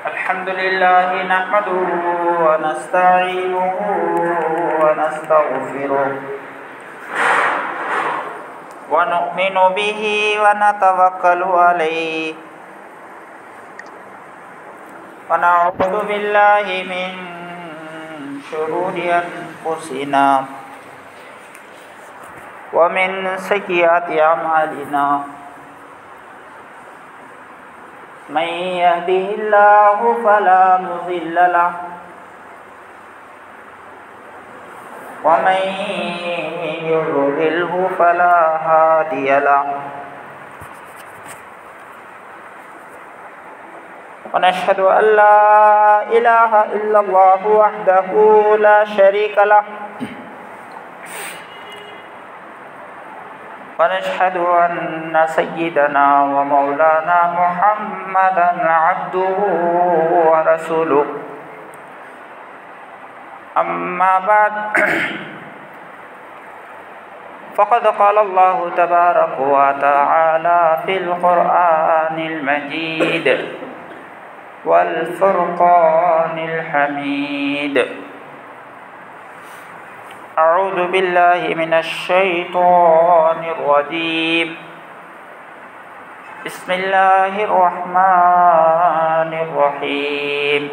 अल्हम्दुलिल्लाह नहमदुहु व नस्तईनुहु व नस्तगफिरुह व नु'मिनु बिही व नतवक्कलु अलैहि व नऊज़ु बिल्लाहि मिन शुरूरि अनफुसिना व मिन सय्यिआति अमालिना मन यहदिहिल्लाहु फला मुज़िल्ल लहु व मन युज़लिल्हु फला हादिय लहु व नशहदु अल्ला इलाहा इल्लल्लाहु वहदहु ला शरीक लहु व नशहदु अन्न सय्यिदना व मौलाना मुहम्मदन अब्दुहु व रसूलुहु अम्मा बाद फ़क़द क़ाल अल्लाहु तबारक व तआला फ़िल क़ुरआनिल मजीद वल फ़ुरक़ानिल हमीद अऊज़ु बिल्लाहि मिनश शैतानिर रजीम बिस्मिल्लाहिर रहमानिर रहीम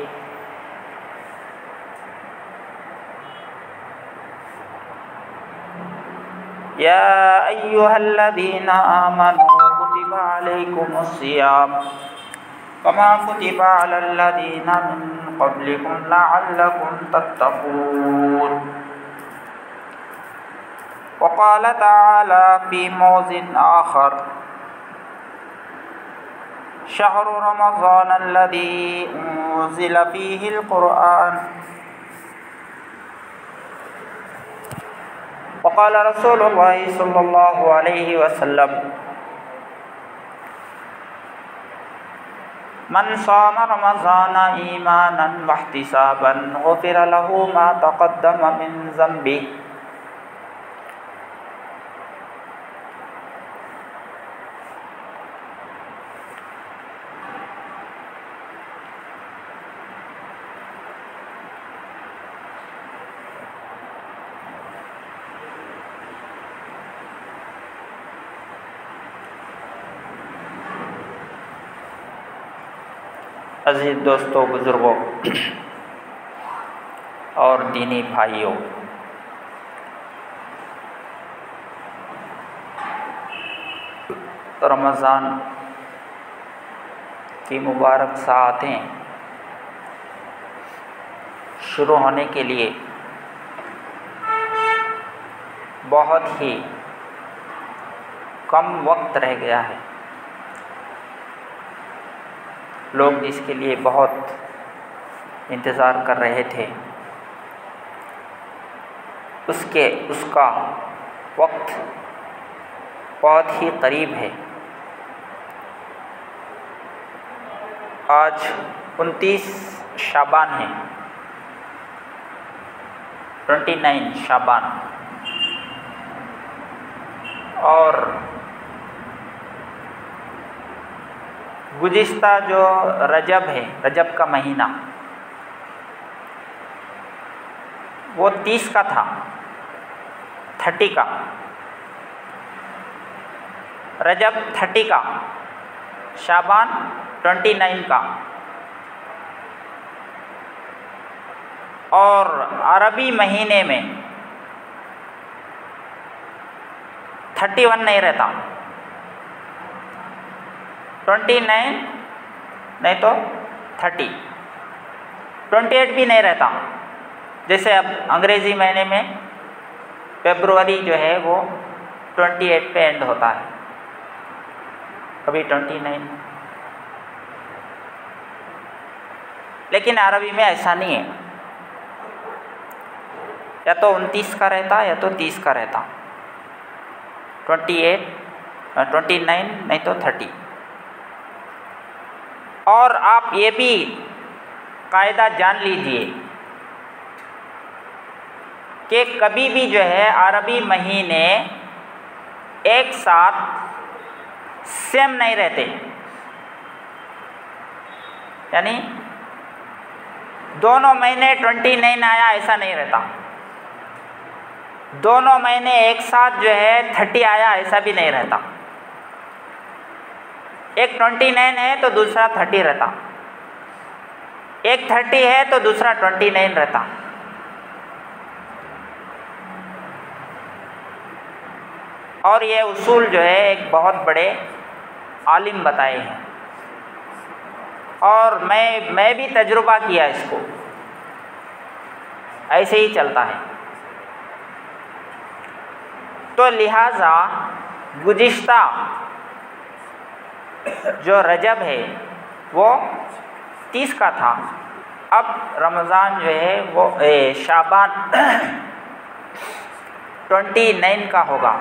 या अय्युहल्लज़ीना आमनू कुतिबा अलैकुमुस्सियाम कमा कुतिबा अलल्लज़ीना मिन क़ब्लिकुम लअल्लकुम तत्तक़ून वक़ाल तआला फ़ी मौज़िन आख़र शहरु रमज़ानल्लज़ी उन्ज़िल फ़ीहिल क़ुरआन वक़ाल रसूलुल्लाहि सल्लल्लाहु अलैहि वसल्लम मन साम रमज़ान ईमानन वहतिसाबन गुफ़िर लहु मा तक़द्दम मिन ज़ंबिही अज़ीज़ दोस्तों, बुज़ुर्गों और दीनी भाइयों, रमज़ान की मुबारक साअतें शुरू होने के लिए बहुत ही कम वक्त रह गया है। लोग जिसके लिए बहुत इंतज़ार कर रहे थे उसका वक्त बहुत ही करीब है। आज 29 शाबान है, 29 शाबान, और गुज़िश्ता जो रजब है, रजब का महीना, वो 30 का था, 30 का, रजब 30 का, शाबान 29 का, और अरबी महीने में 31 नहीं रहता, 29 नहीं तो 30, 28 भी नहीं रहता। जैसे अब अंग्रेज़ी महीने में फरवरी जो है वो 28 पे एंड होता है, कभी 29। लेकिन अरबी में ऐसा नहीं है, या तो 29 का रहता या तो 30 का रहता, 28, 29 नहीं तो 30। और आप ये भी कायदा जान लीजिए कि कभी भी जो है अरबी महीने एक साथ सेम नहीं रहते। यानी दोनों महीने 29 आया ऐसा नहीं रहता, दोनों महीने एक साथ जो है 30 आया ऐसा भी नहीं रहता। एक 29 है तो दूसरा 30 रहता, एक 30 है तो दूसरा 29 रहता। और ये उसूल जो है एक बहुत बड़े आलिम बताए हैं, और मैं भी तजुर्बा किया इसको, ऐसे ही चलता है। तो लिहाजा गुज़िश्ता जो रजब है वो 30 का था, अब रमज़ान जो है वो शाबान 29 का होगा।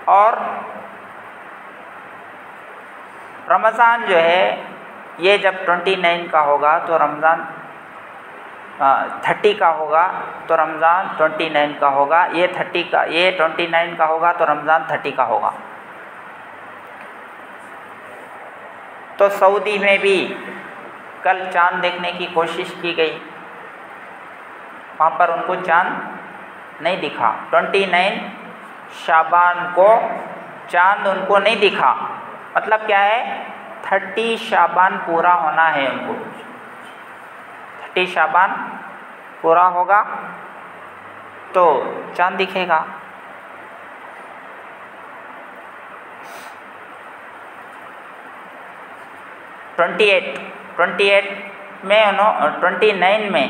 और रमज़ान जो है ये जब 29 का होगा तो रमज़ान 30 का होगा, तो रमज़ान 29 का होगा, ये 29 का होगा तो रमज़ान 30 का होगा। तो सऊदी में भी कल चाँद देखने की कोशिश की गई, वहाँ पर उनको चाँद नहीं दिखा। 29 शाबान को चाँद उनको नहीं दिखा, मतलब क्या है, 30 शाबान पूरा होना है उनको, 30 शाबान पूरा होगा तो चाँद दिखेगा। में 29 में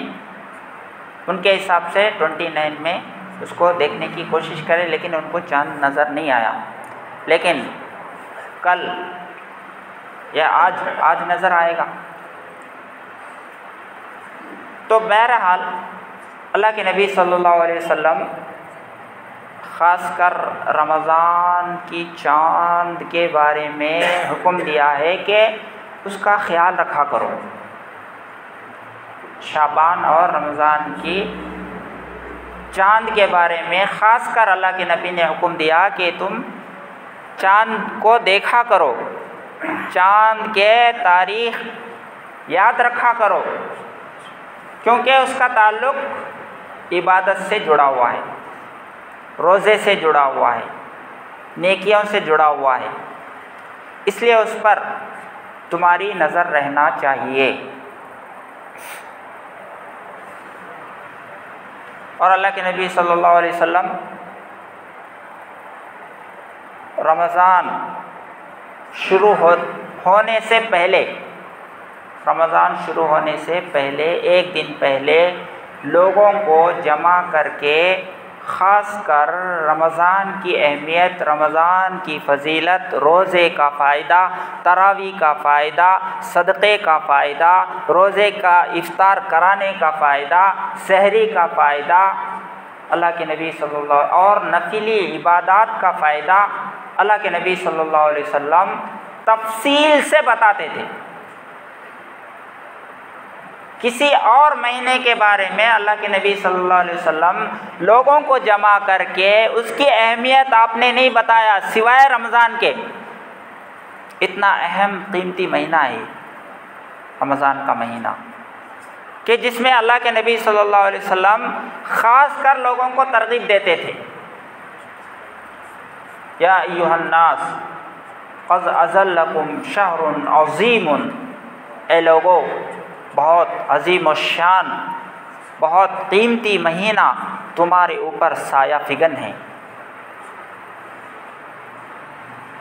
उनके हिसाब से 29 में उसको देखने की कोशिश करें, लेकिन उनको चाँद नज़र नहीं आया। लेकिन कल या आज नज़र आएगा। तो बहरहाल अल्लाह के नबी सल्लल्लाहु अलैहि वसल्लम ख़ासकर रमज़ान की चाँद के बारे में हुक्म दिया है कि उसका ख़्याल रखा करो। शाबान और रमज़ान की चाँद के बारे में ख़ासकर अल्लाह के नबी ने हुक्म दिया कि तुम चाँद को देखा करो, चाँद के तारीख़ याद रखा करो, क्योंकि उसका ताल्लुक़ इबादत से जुड़ा हुआ है, रोज़े से जुड़ा हुआ है, नेकियों से जुड़ा हुआ है, इसलिए उस पर तुम्हारी नज़र रहना चाहिए। और अल्लाह के नबी सल्लल्लाहु अलैहि वसल्लम रमज़ान शुरू होने से पहले, रमज़ान शुरू होने से पहले एक दिन पहले लोगों को जमा करके ख़ासकर रमज़ान की अहमियत, रमज़ान की फ़जीलत, रोज़े का फ़ायदा, तरावी का फ़ायदा, सदक़े का फ़ायदा, रोज़े का इफ़्तार कराने का फ़ायदा, सहरी का फ़ायदा, अल्लाह के नबी सल्लल्लाहु और नफिली इबादात का फ़ायदा अल्लाह के नबी सल्लल्लाहु अलैहि वसल्लम तफसील से बताते थे। किसी और महीने के बारे में अल्लाह के नबी सल्लल्लाहु अलैहि वसल्लम लोगों को जमा करके उसकी अहमियत आपने नहीं बताया सिवाय रमज़ान के। इतना अहम कीमती महीना है रमज़ान का महीना कि जिसमें अल्लाह के नबी सल्लल्लाहु अलैहि वसल्लम ख़ास कर लोगों को तरगीब देते थे। या अय्युहन्नास क़द अज़ल्लकुम शहरुन अज़ीमुन, ए लोगो बहुत अजीम व शान, बहुत कीमती महीना तुम्हारे ऊपर साया फिगन है,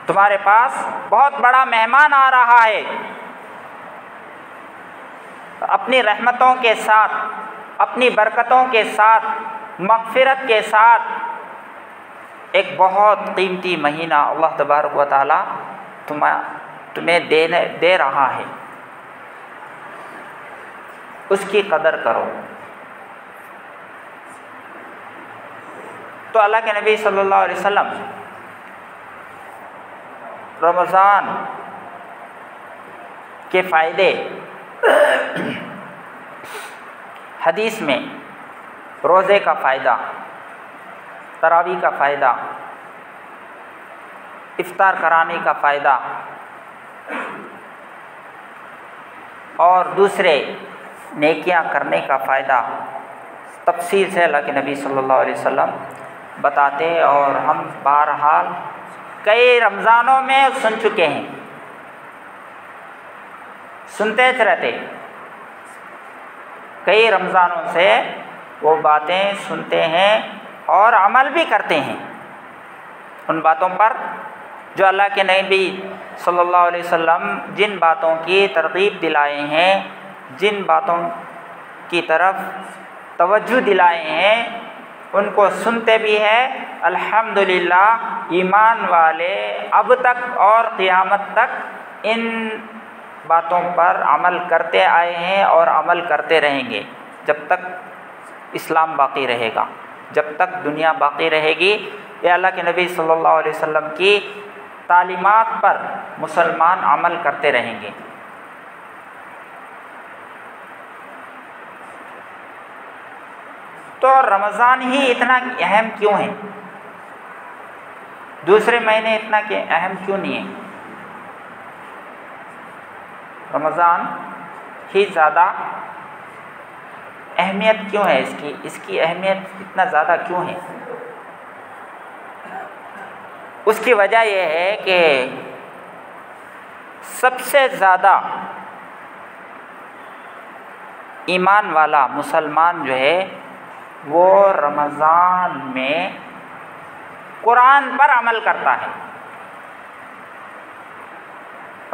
तुम्हारे पास बहुत बड़ा मेहमान आ रहा है, अपनी रहमतों के साथ, अपनी बरकतों के साथ, मग़फ़िरत के साथ एक बहुत कीमती महीना अल्लाह तबारक व तआला तुम्हें दे रहा है, उसकी कदर करो। तो अल्लाह के नबी सल्लल्लाहु अलैहि वसल्लम रमज़ान के फ़ायदे हदीस में रोज़े का फ़ायदा, तरावी का फ़ायदा, इफ़्तार कराने का फ़ायदा, और दूसरे नेकियां करने का फ़ायदा तफसील से अल्लाह के नबी सल्लल्लाहु अलैहि वसल्लम बताते, और हम बहरहाल कई रमज़ानों में सुन चुके हैं, सुनते रहते, कई रमज़ानों से वो बातें सुनते हैं और अमल भी करते हैं उन बातों पर जो अल्लाह के नबी सल्लल्लाहु अलैहि वसल्लम जिन बातों की तरगीब दिलाए हैं, जिन बातों की तरफ तवज्जो दिलाए हैं, उनको सुनते भी हैं। अल्हम्दुलिल्लाह ईमान वाले अब तक और क़ियामत तक इन बातों पर अमल करते आए हैं और अमल करते रहेंगे जब तक इस्लाम बाक़ी रहेगा, जब तक दुनिया बाक़ी रहेगी। ये अल्लाह के नबी सल्लल्लाहु अलैहि वसल्लम की तालीमात पर मुसलमान अमल करते रहेंगे। तो रमज़ान ही इतना अहम क्यों है? दूसरे महीने इतना अहम क्यों नहीं है? रमज़ान ही ज़्यादा अहमियत क्यों है इसकी अहमियत इतना ज़्यादा क्यों है? उसकी वजह यह है कि सबसे ज़्यादा ईमान वाला मुसलमान जो है वो रमज़ान में कुरान पर अमल करता है।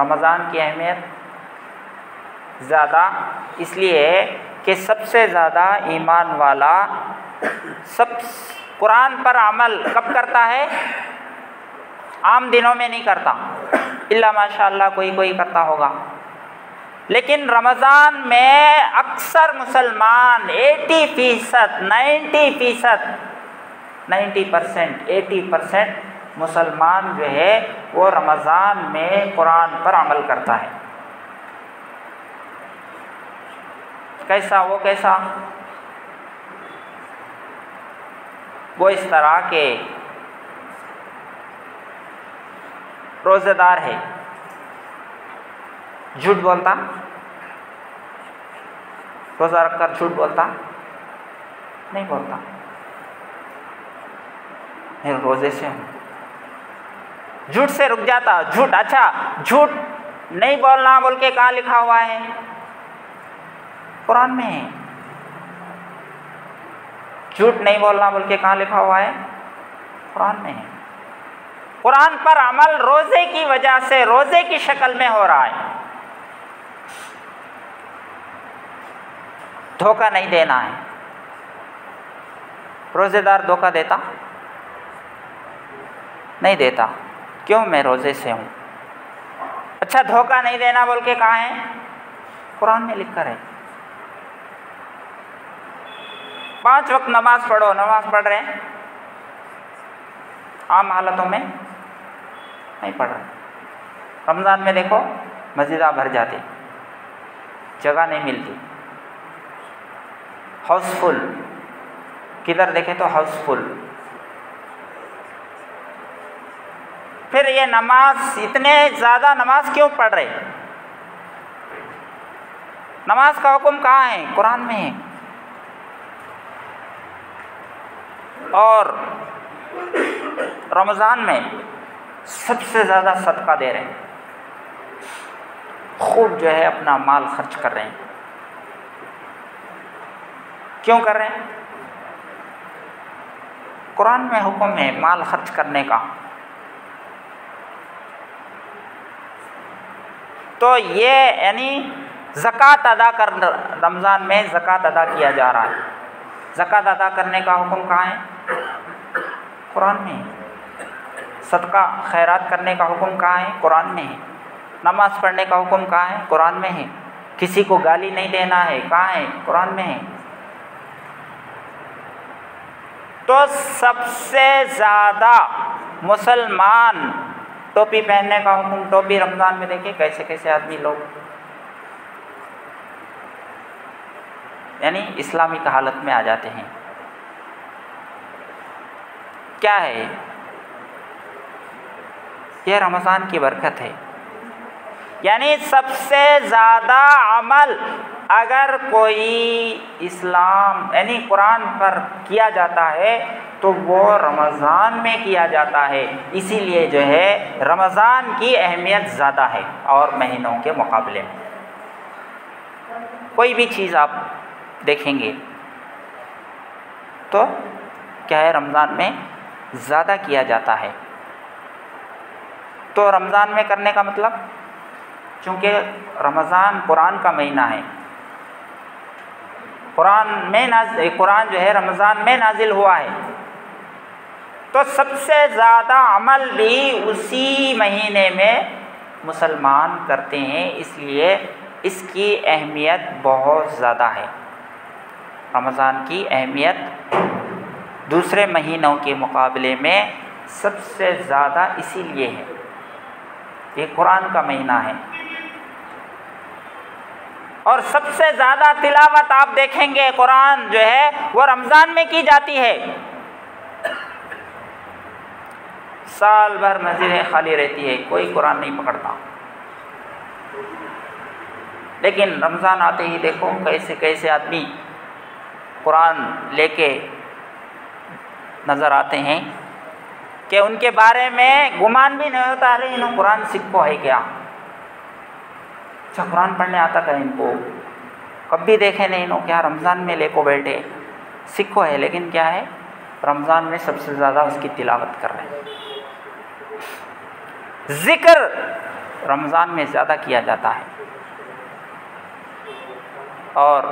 रमज़ान की अहमियत ज़्यादा इसलिए है कि सबसे ज़्यादा ईमान वाला सब कुरान पर अमल कब करता है? आम दिनों में नहीं करता, इल्ला माशाअल्लाह कोई करता होगा, लेकिन रमज़ान में अक्सर मुसलमान 80% मुसलमान जो है वो रमज़ान में कुरान पर अमल करता है। कैसा? वो इस तरह के रोज़ेदार है, झूठ बोलता, रोज़ा रखकर झूठ बोलता नहीं, बोलता मैं रोज़े से हूँ, झूठ से रुक जाता। झूठ, अच्छा झूठ नहीं बोलना बोल के कहाँ लिखा हुआ है? कुरान में है। झूठ नहीं बोलना बोल के कहाँ लिखा हुआ है? कुरान में है। कुरान पर अमल रोज़े की वजह से, रोज़े की शक्ल में हो रहा है। धोखा नहीं देना है। रोज़ेदार धोखा देता नहीं देता, क्यों? मैं रोज़े से हूँ। अच्छा, धोखा नहीं देना बोल के कहाँ है? कुरान में लिखकर है। 5 वक्त नमाज पढ़ो, नमाज पढ़ रहे हैं, आम हालतों में नहीं पढ़ रहे। रमज़ान में देखो मस्जिदा भर जाती, जगह नहीं मिलती, हाउसफुल, किधर देखे तो हाउसफुल। फिर ये नमाज, इतने ज़्यादा नमाज क्यों पढ़ रहे? नमाज का हुक्म कहाँ है? कुरान में है। और रमज़ान में सबसे ज़्यादा सदका दे रहे हैं, खूब जो है अपना माल खर्च कर रहे हैं। क्यों कर रहे हैं? कुरान में हुक्म है माल खर्च करने का। तो ये यानी ज़कात अदा कर, रमज़ान में ज़कात अदा किया जा रहा है। ज़कात अदा करने का हुक्म कहाँ है? कुरान में है। सदका खैरात करने का हुक्म कहाँ है? कुरान में है। नमाज़ पढ़ने का हुक्म कहाँ है? कुरान में है। किसी को गाली नहीं देना है, कहाँ है? कुरान में है। तो सबसे ज़्यादा मुसलमान टोपी पहनने का हुक्म, टोपी रमज़ान में देखे कैसे कैसे आदमी लोग यानी इस्लामिक हालत में आ जाते हैं। क्या है? यह रमज़ान की बरकत है। यानी सबसे ज़्यादा अमल अगर कोई इस्लाम यानी कुरान पर किया जाता है तो वो रमज़ान में किया जाता है। इसीलिए जो है रमज़ान की अहमियत ज़्यादा है और महीनों के मुकाबले में। कोई भी चीज़ आप देखेंगे तो क्या है, रमज़ान में ज़्यादा किया जाता है। तो रमज़ान में करने का मतलब, चूँकि रमज़ान कुरान का महीना है, कुरान जो है रमज़ान में नाजिल हुआ है, तो सबसे ज़्यादा अमल भी उसी महीने में मुसलमान करते हैं। इसलिए इसकी अहमियत बहुत ज़्यादा है। रमज़ान की अहमियत दूसरे महीनों के मुकाबले में सबसे ज़्यादा इसीलिए है, ये कुरान का महीना है। और सबसे ज़्यादा तिलावत आप देखेंगे कुरान जो है वो रमज़ान में की जाती है। साल भर मस्जिदें खाली रहती है, कोई कुरान नहीं पकड़ता, लेकिन रमज़ान आते ही देखो कैसे कैसे आदमी कुरान लेके नज़र आते हैं कि उनके बारे में गुमान भी नहीं होता, अरे इन्हों कुरान सीखो है क्या, अच्छा कुरान पढ़ने आता क्या इनको, कभी देखे नहीं इन्हों, क्या रमज़ान में लेको बैठे सीखो है, लेकिन क्या है रमज़ान में सबसे ज़्यादा उसकी तिलावत कर रहे हैं। ज़िक्र रमज़ान में ज़्यादा किया जाता है और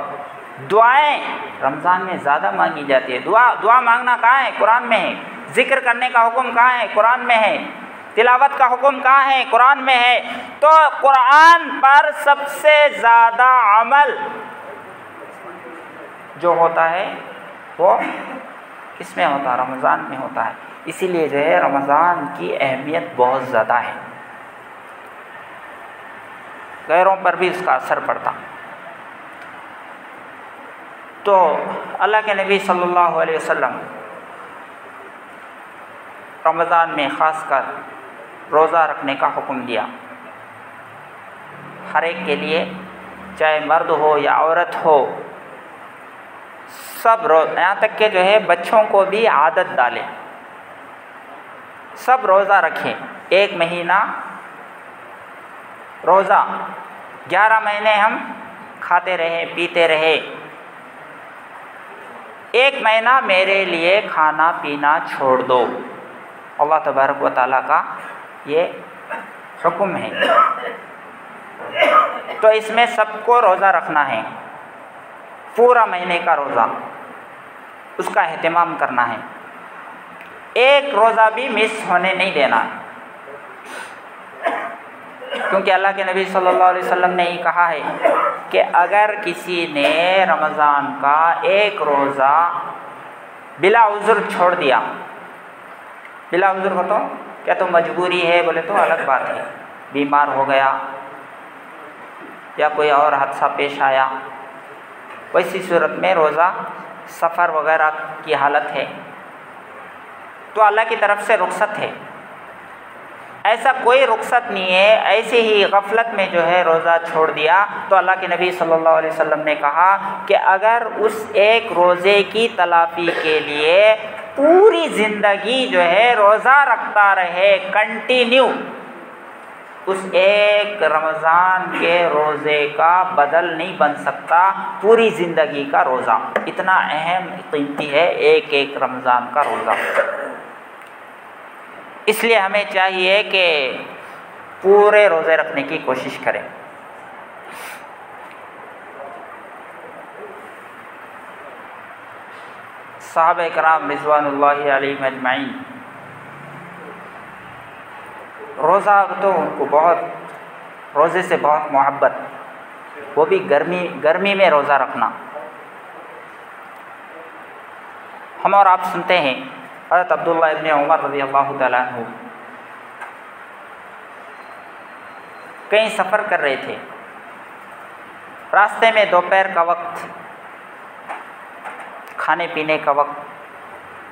दुआएं रमज़ान में ज़्यादा मांगी जाती है। दुआ मांगना कहाँ है, कुरान में है। ज़िक्र करने का हुक्म कहाँ है, कुरान में है। तिलावत का हुक्म कहाँ है, कुरान में है। तो कुरान पर सबसे ज़्यादा अमल जो होता है वो किसमें होता है, रमज़ान में होता है। इसीलिए जो है रमज़ान की अहमियत बहुत ज़्यादा है, गैरों पर भी उसका असर पड़ता। तो अल्लाह के नबी सल्लल्लाहु अलैहि वसल्लम रमज़ान में ख़ासकर रोज़ा रखने का हुक्म दिया, हर एक के लिए, चाहे मर्द हो या औरत हो, सब यहाँ तक के जो है बच्चों को भी आदत डालें, सब रोज़ा रखें। 1 महीना रोज़ा, 11 महीने हम खाते रहे पीते रहे, 1 महीना मेरे लिए खाना पीना छोड़ दो। अल्लाह तबारक व तआला का ये हुक्म है। तो इसमें सबको रोज़ा रखना है, पूरा महीने का रोज़ा, उसका एहतिमाम करना है, एक रोज़ा भी मिस होने नहीं देना, क्योंकि अल्लाह के नबी सल्लल्लाहु अलैहि वसल्लम ने ही कहा है कि अगर किसी ने रमज़ान का एक रोज़ा बिला उज़्र छोड़ दिया, बिला उज़्र हो तो क्या तो मजबूरी है बोले तो अलग बात है, बीमार हो गया या कोई और हादसा पेश आया, वैसी सूरत में रोज़ा सफ़र वगैरह की हालत है तो अल्लाह की तरफ से रुख्सत है। ऐसा कोई रुख्सत नहीं है, ऐसे ही गफलत में जो है रोज़ा छोड़ दिया तो अल्लाह के नबी सल्लल्लाहु अलैहि वसल्लम ने कहा कि अगर उस एक रोज़े की तलाफ़ी के लिए पूरी ज़िंदगी जो है रोज़ा रखता रहे कंटिन्यू, उस एक रमज़ान के रोज़े का बदल नहीं बन सकता पूरी ज़िंदगी का रोज़ा। इतना अहम कीमती है एक एक रमज़ान का रोज़ा। इसलिए हमें चाहिए कि पूरे रोज़े रखने की कोशिश करें। सहाबा किराम रिज़वानुल्लाहि अलैहिम अजमईन, रोज़ा तो उनको बहुत, रोज़े से बहुत मोहब्बत, वो भी गर्मी में रोज़ा रखना। हम और आप सुनते हैं हज़रत अब्दुल्लाह इब्न उमर रज़ियल्लाहु तआला अन्हु कहीं सफ़र कर रहे थे, रास्ते में दोपहर का वक्त, खाने पीने का वक्त,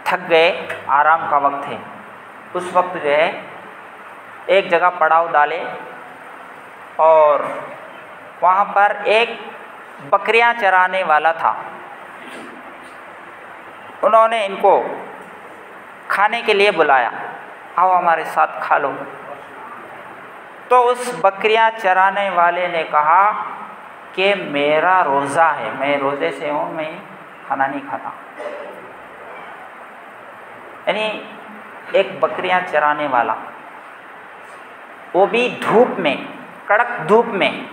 थक गए, आराम का वक्त है। उस वक्त जो है एक जगह पड़ाव डाले और वहाँ पर एक बकरियां चराने वाला था। उन्होंने इनको खाने के लिए बुलाया, आओ हमारे साथ खा लो। तो उस बकरियां चराने वाले ने कहा कि मेरा रोज़ा है, मैं रोज़े से हूँ, मैं खाना नहीं खाता। यानी एक बकरियां चराने वाला, वो भी धूप में, कड़क धूप में,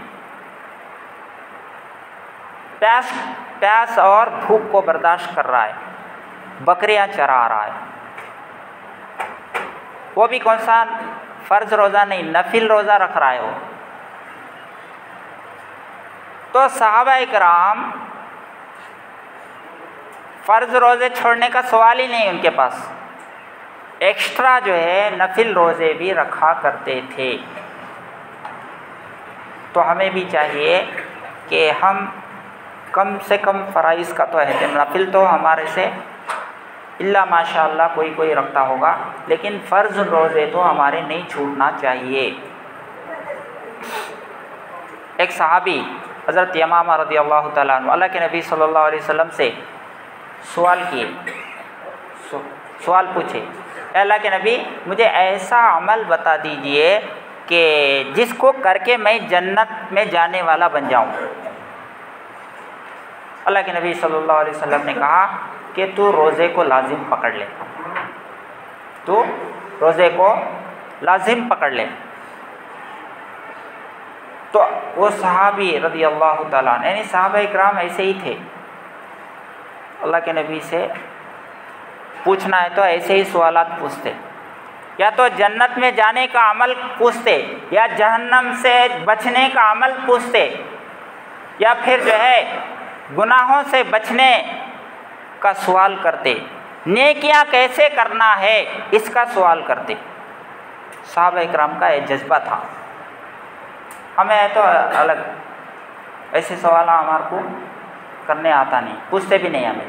प्यास और भूख को बर्दाश्त कर रहा है, बकरियां चरा रहा है। वो भी कौन सा फ़र्ज रोज़ा नहीं, नफिल रोज़ा रख रहा है वो। तो सहाबा किराम फ़र्ज रोज़े छोड़ने का सवाल ही नहीं उनके पास, एक्स्ट्रा जो है नफिल रोज़े भी रखा करते थे। तो हमें भी चाहिए कि हम कम से कम फ़राइज़ का तो है, नफिल तो हमारे से इल्ला माशाअल्लाह कोई रखता होगा, लेकिन फ़र्ज रोज़े तो हमारे नहीं छूटना चाहिए। एक सहाबी हज़रत यमामा रज़ियल्लाहु ताला अन्हु अल्लाह के नबी सल्लल्लाहु अलैहि वसल्लम से सवाल पूछे, अल्लाह के नबी मुझे ऐसा अमल बता दीजिए कि जिसको करके मैं जन्नत में जाने वाला बन जाऊं। अल्लाह के नबी सल्लल्लाहु अलैहि वसल्लम ने कहा कि तू रोज़े को लाजिम पकड़ ले, तू रोज़े को लाजिम पकड़ ले। तो वो सहाबी रज़ी अल्लाह ताला अन्हु, यानी सहाबा इकराम ऐसे ही थे, अल्लाह के नबी से पूछना है तो ऐसे ही सवालात पूछते, या तो जन्नत में जाने का अमल पूछते, या जहन्नम से बचने का अमल पूछते, या फिर जो है गुनाहों से बचने का सवाल करते, नेकियां कैसे करना है इसका सवाल करते। सहाबा इकराम का ये जज्बा था। हमें तो अलग ऐसे सवाल हमारे को करने आता नहीं, पूछते भी नहीं हमें।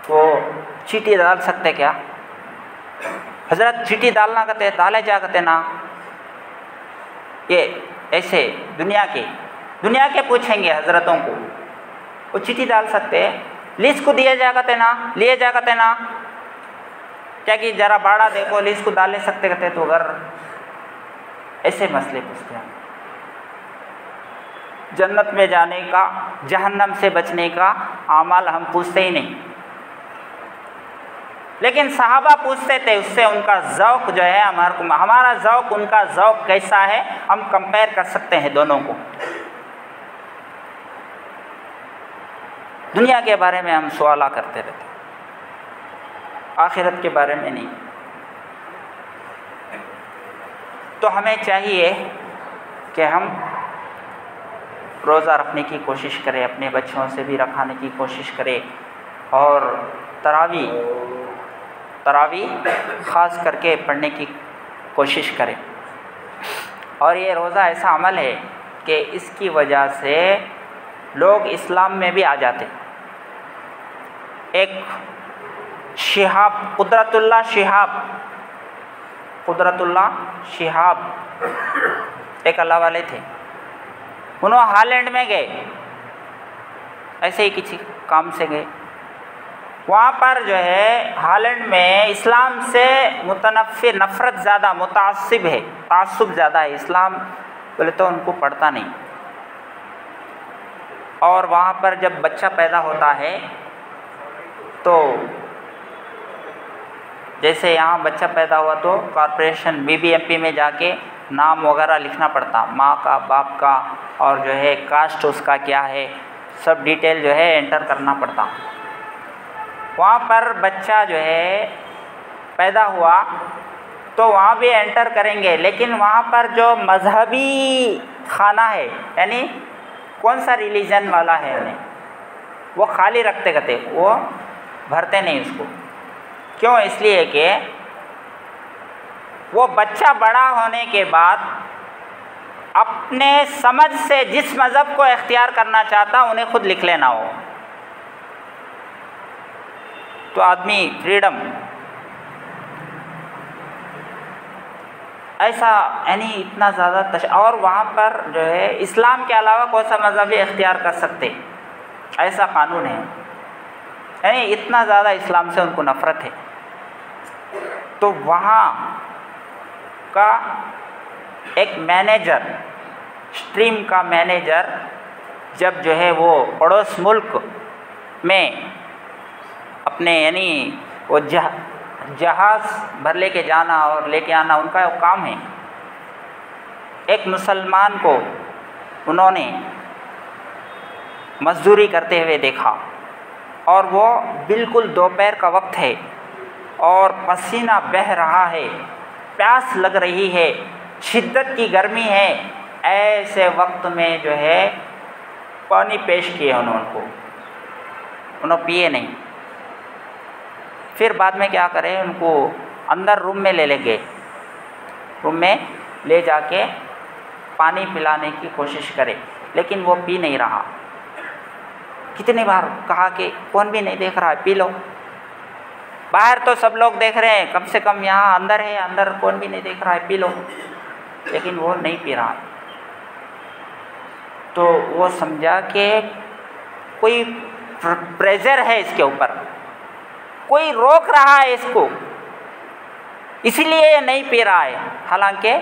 तो चीटी डाल सकते क्या? हजरत चीटी डालना कहते, डाले जा कहते ना, ये ऐसे दुनिया के पूछेंगे हजरतों को, वो चीटी डाल सकते, लिस्ट को दिए जा कहते ना, लिए जा कहते ना, क्या कि जरा बाड़ा देखो लिस्ट को डाल ले सकते कहते। तो अगर ऐसे मसले पूछते हैं, जन्नत में जाने का, जहन्नम से बचने का अमल हम पूछते ही नहीं, लेकिन सहाबा पूछते थे। उससे उनका ज़ौक़ जो है हमारा ज़ौक़ उनका ज़ौक़ कैसा है, हम कंपेयर कर सकते हैं दोनों को। दुनिया के बारे में हम सवाल करते रहते, आखिरत के बारे में नहीं। तो हमें चाहिए कि हम रोज़ा रखने की कोशिश करें, अपने बच्चों से भी रखाने की कोशिश करें, और तरावी ख़ास करके पढ़ने की कोशिश करें। और ये रोज़ा ऐसा अमल है कि इसकी वजह से लोग इस्लाम में भी आ जाते। एक शिहाब, कुदरतुल्लाह शिहाब एक अल्लाह वाले थे, उन्होंने हॉलैंड में गए, ऐसे ही किसी काम से गए। वहाँ पर जो है हॉलैंड में इस्लाम से मुतनफ़िर, नफ़रत ज़्यादा, मुतासिब है, तासुब ज़्यादा है, इस्लाम बोले तो उनको पढ़ता नहीं। और वहाँ पर जब बच्चा पैदा होता है तो जैसे यहाँ बच्चा पैदा हुआ तो कॉर्पोरेशन BBMP में जाके नाम वगैरह लिखना पड़ता, माँ का, बाप का, और जो है कास्ट उसका क्या है, सब डिटेल जो है एंटर करना पड़ता। वहाँ पर बच्चा जो है पैदा हुआ तो वहाँ भी एंटर करेंगे, लेकिन वहाँ पर जो मजहबी खाना है, यानी कौन सा रिलीजन वाला है उन्हें, वो खाली रखते कहते, वो भरते नहीं उसको। क्यों? इसलिए कि वो बच्चा बड़ा होने के बाद अपने समझ से जिस मज़हब को इख्तियार करना चाहता उन्हें खुद लिख लेना हो। तो आदमी फ्रीडम, ऐसा यानी इतना ज़्यादा और वहाँ पर जो है इस्लाम के अलावा कौन सा मज़हब भी इख्तियार कर सकते, ऐसा कानून है। यानी इतना ज़्यादा इस्लाम से उनको नफ़रत है। तो वहाँ का एक मैनेजर, स्ट्रीम का मैनेजर, जब जो है वो पड़ोस मुल्क में अपने यानी वो जहाज़ भर लेके जाना और लेके आना उनका वो काम है। एक मुसलमान को उन्होंने मजदूरी करते हुए देखा और वो बिल्कुल दोपहर का वक्त है और पसीना बह रहा है, प्यास लग रही है, शिद्दत की गर्मी है। ऐसे वक्त में जो है पानी पेश किए उन्होंने पिए नहीं। फिर बाद में क्या करें, उनको अंदर रूम में ले गए, रूम में ले जाके पानी पिलाने की कोशिश करे, लेकिन वो पी नहीं रहा। कितनी बार कहा कि कौन भी नहीं देख रहा है, पी लो। बाहर तो सब लोग देख रहे हैं, कम से कम यहाँ अंदर है, अंदर कौन भी नहीं देख रहा है, पी लो। लेकिन वो नहीं पी रहा। तो वो समझा कि कोई प्रेशर है इसके ऊपर, कोई रोक रहा है इसको, इसीलिए ये नहीं पी रहा है, हालांकि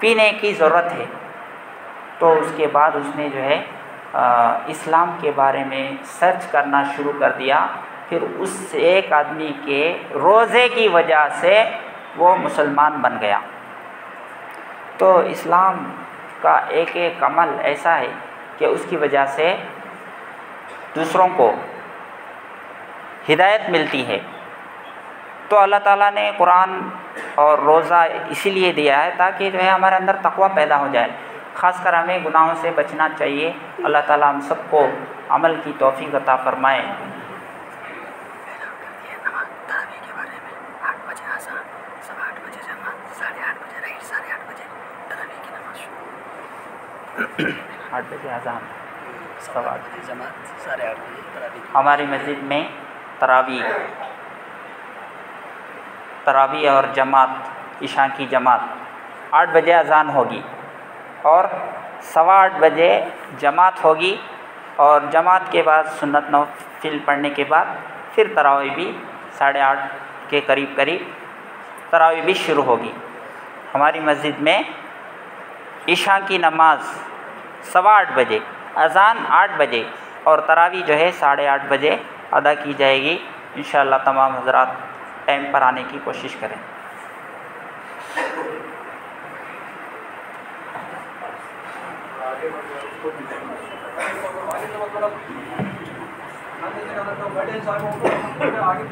पीने की ज़रूरत है। तो उसके बाद उसने जो है इस्लाम के बारे में सर्च करना शुरू कर दिया। फिर उस एक आदमी के रोज़े की वजह से वो मुसलमान बन गया। तो इस्लाम का एक एक अमल ऐसा है कि उसकी वजह से दूसरों को हिदायत मिलती है। तो अल्लाह ताला ने कुरान और रोज़ा इसीलिए दिया है ताकि जो है हमारे अंदर तक़वा पैदा हो जाए। ख़ासकर हमें गुनाहों से बचना चाहिए। अल्लाह ताला हम सबको अमल की तौफ़ीक़ अता फ़रमाए। के बारे में 8 बजे आज़ान, 8:15 बजे जमात, 8:30 बजे राइट, 8:30 बजे तरावी की नमाज शुरू। 8 बजे आज़ान, 8:15 बजे जमात, 8:30 बजे तरावी। हमारी मस्जिद में तरावी और जमात, इशा की जमात 8 बजे अज़ान होगी और 8:15 बजे जमात होगी। और जमात के बाद सुन्नत नफिल पढ़ने के बाद फिर तरावी भी 8:30 के करीब तरावी भी शुरू होगी। हमारी मस्जिद में इशा की नमाज 8:15 बजे, अज़ान 8 बजे और तरावी जो है 8:30 बजे अदा की जाएगी। इंशाअल्लाह तमाम हज़रात टाइम पर आने की कोशिश करें। आगे